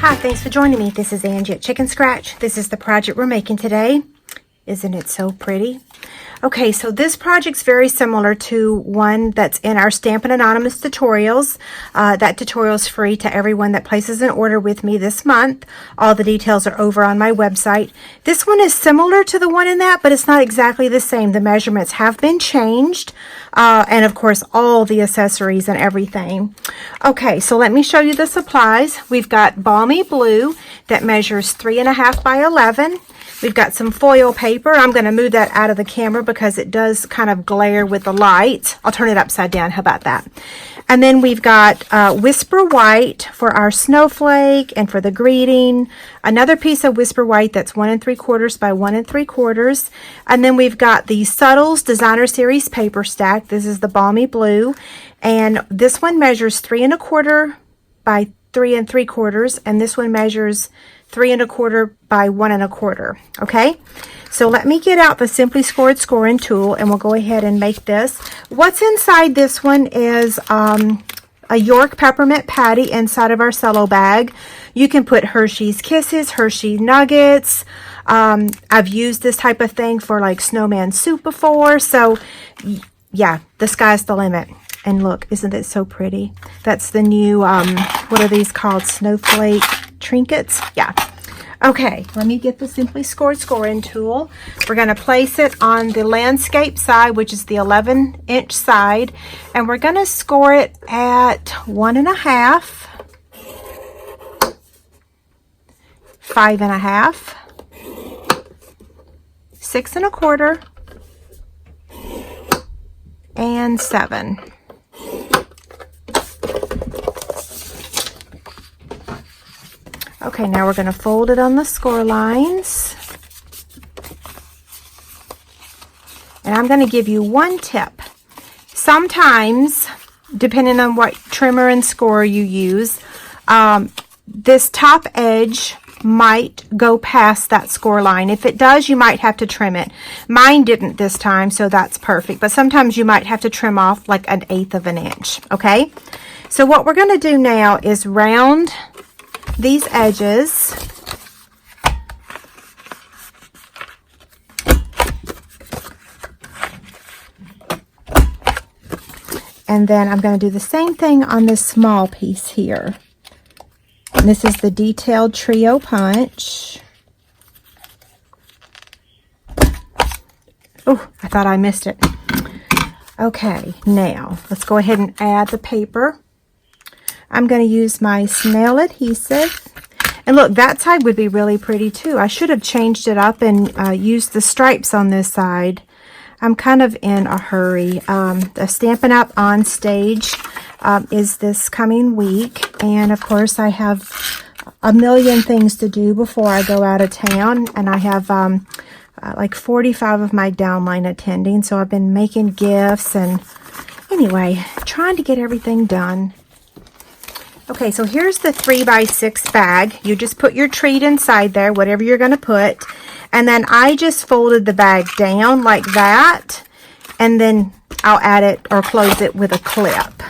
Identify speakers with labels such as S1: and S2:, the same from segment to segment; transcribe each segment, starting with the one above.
S1: Hi, thanks for joining me. This is Angie at Chicken Scratch. This is the project we're making today. Isn't it so pretty? Okay, so this project's very similar to one that's in our Stampin' Anonymous tutorials. That tutorial is free to everyone that places an order with me this month. All the details are over on my website. This one is similar to the one in that, but it's not exactly the same. The measurements have been changed, and of course all the accessories and everything. Okay, so let me show you the supplies. We've got Balmy Blue that measures 3.5 by 11. We've got some foil paper. I'm going to move that out of the camera because it does kind of glare with the light. I'll turn it upside down. How about that? And then we've got Whisper White for our snowflake and for the greeting. Another piece of Whisper White that's 1 3/4 by 1 3/4. And then we've got the Subtles Designer Series paper stack. This is the Balmy Blue. And this one measures 3 1/4 by 3 3/4. And this one measures 3 1/4 by 1 1/4. Okay, so let me get out the Simply Scored scoring tool and we'll go ahead and make this. What's inside this one is a York peppermint patty inside of our cello bag. You can put Hershey's Kisses, Hershey Nuggets. I've used this type of thing for like snowman soup before, so yeah, the sky's the limit. And look, isn't it so pretty? That's the new, what are these called? Snowflake trinkets? Yeah. Okay, let me get the Simply Scored scoring tool. We're going to place it on the landscape side, which is the 11-inch side. And we're going to score it at 1.5, 5.5, 6 1/4, and 7. Okay, now we're going to fold it on the score lines. And I'm going to give you one tip. Sometimes, depending on what trimmer and score you use, this top edge might go past that score line. If it does, you might have to trim it. Mine didn't this time, so that's perfect. But sometimes you might have to trim off like 1/8 of an inch, okay? So what we're going to do now is round these edges. And then I'm going to do the same thing on this small piece here. And this is the Detailed Trio Punch. Oh, I thought I missed it. Okay, now let's go ahead and add the paper. I'm going to use my snail adhesive. And look, that side would be really pretty too. I should have changed it up and used the stripes on this side. I'm kind of in a hurry. The Stampin' Up! On Stage is this coming week. And of course, I have a million things to do before I go out of town. And I have like 45 of my downline attending. So I've been making gifts and anyway, trying to get everything done. Okay, so here's the 3x6 bag. You just put your treat inside there, whatever you're going to put. And then I just folded the bag down like that. And then I'll add it or close it with a clip.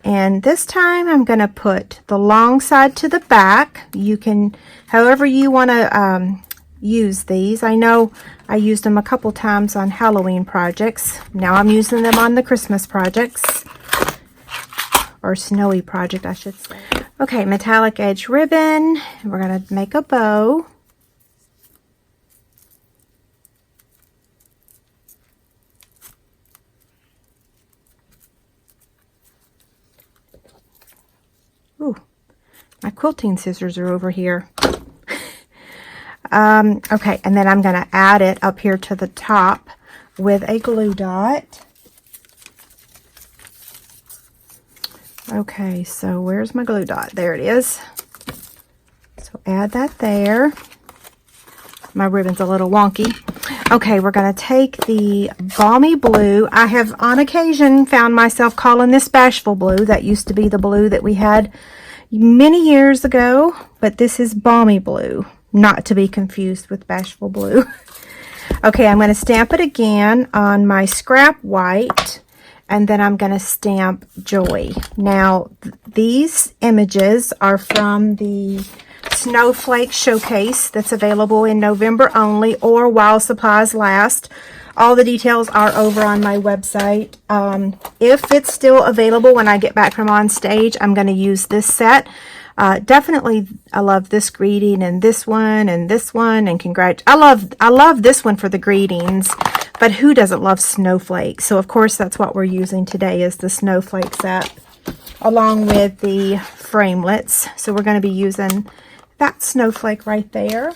S1: And this time I'm going to put the long side to the back. You can, however you want to use these. I know I used them a couple times on Halloween projects. Now I'm using them on the Christmas projects. Or snowy project, I should say. Okay, metallic edge ribbon. We're going to make a bow. Ooh, my quilting scissors are over here. Okay, and then I'm going to add it up here to the top with a glue dot. Okay, so where's my glue dot? There it is. So add that there. My ribbon's a little wonky. Okay, we're going to take the Balmy Blue. I have on occasion found myself calling this Bashful Blue. That used to be the blue that we had many years ago, but this is Balmy Blue. Not to be confused with Bashful Blue. Okay, I'm going to stamp it again on my scrap white. and then I'm going to stamp Joy. Now, these images are from the Snowflake Showcase that's available in November only or while supplies last. All the details are over on my website. If it's still available when I get back from on stage, I'm going to use this set. Definitely, I love this greeting and this one and I love this one for the greetings, but who doesn't love Snowflake? So of course that's what we're using today is the Snowflake set along with the framelits. So we're going to be using that Snowflake right there.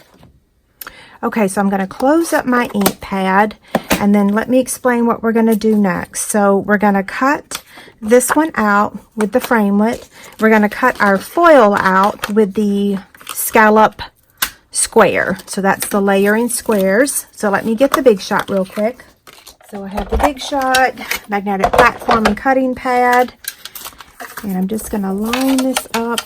S1: Okay, so I'm going to close up my ink pad and then let me explain what we're going to do next. So we're going to cut this one out with the framelit. We're going to cut our foil out with the scallop square. So that's the layering squares. So let me get the Big Shot real quick. So I have the Big Shot magnetic platform and cutting pad. And I'm just going to line this up.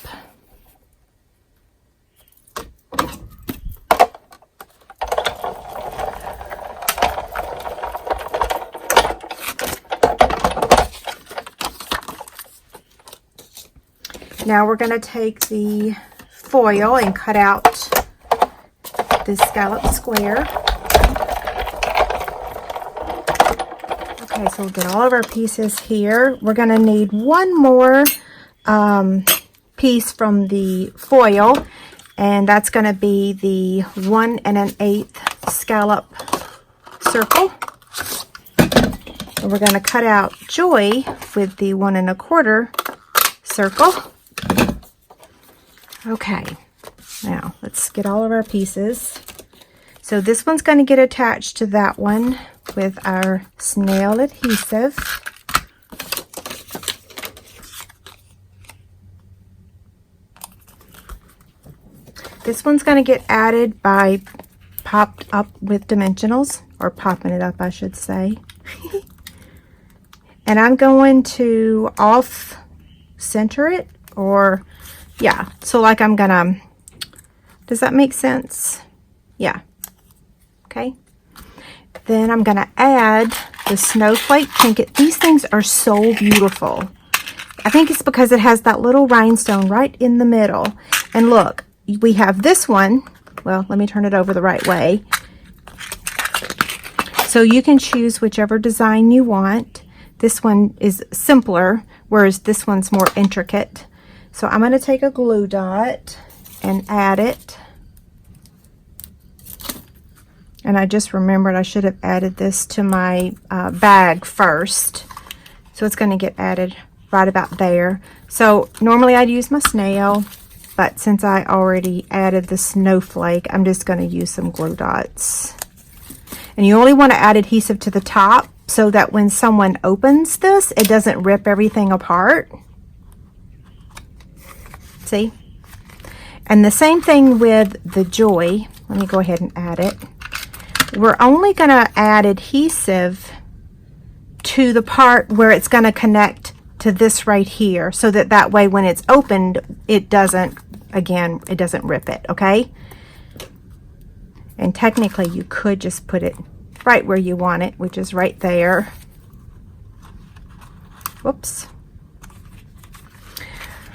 S1: Now we're going to take the foil and cut out this scallop square. Okay, so we'll get all of our pieces here. We're going to need one more piece from the foil, and that's going to be the 1 1/8 scallop circle. And we're going to cut out Joy with the 1 1/4 circle. Okay, now let's get all of our pieces. So this one's going to get attached to that one with our snail adhesive. This one's going to get added by popped up with dimensionals, or popping it up, I should say. And I'm going to off center it, or yeah, so like I'm gonna, does that make sense? Yeah. Okay. Then I'm gonna add the Snowflake Trinket. These things are so beautiful. I think it's because it has that little rhinestone right in the middle. And look, we have this one. Well, let me turn it over the right way. So you can choose whichever design you want. This one is simpler, whereas this one's more intricate. So I'm going to take a glue dot and add it. And I just remembered I should have added this to my bag first. So it's going to get added right about there. So normally I'd use my snail, but since I already added the snowflake, I'm just going to use some glue dots. And you only want to add adhesive to the top so that when someone opens this, it doesn't rip everything apart. See? And the same thing with the Joy. Let me go ahead and add it. We're only going to add adhesive to the part where it's going to connect to this right here, so that way when it's opened, it doesn't, again, it doesn't rip it, okay? And technically you could just put it right where you want it, which is right there. Whoops.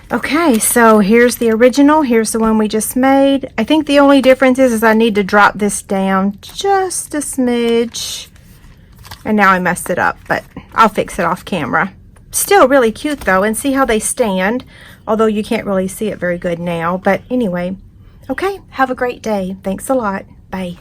S1: Okay, so here's the original. Here's the one we just made. I think the only difference is I need to drop this down just a smidge. And now I messed it up, but I'll fix it off camera. Still really cute though, and see how they stand, although you can't really see it very good now. But anyway, okay, have a great day. Thanks a lot. Bye.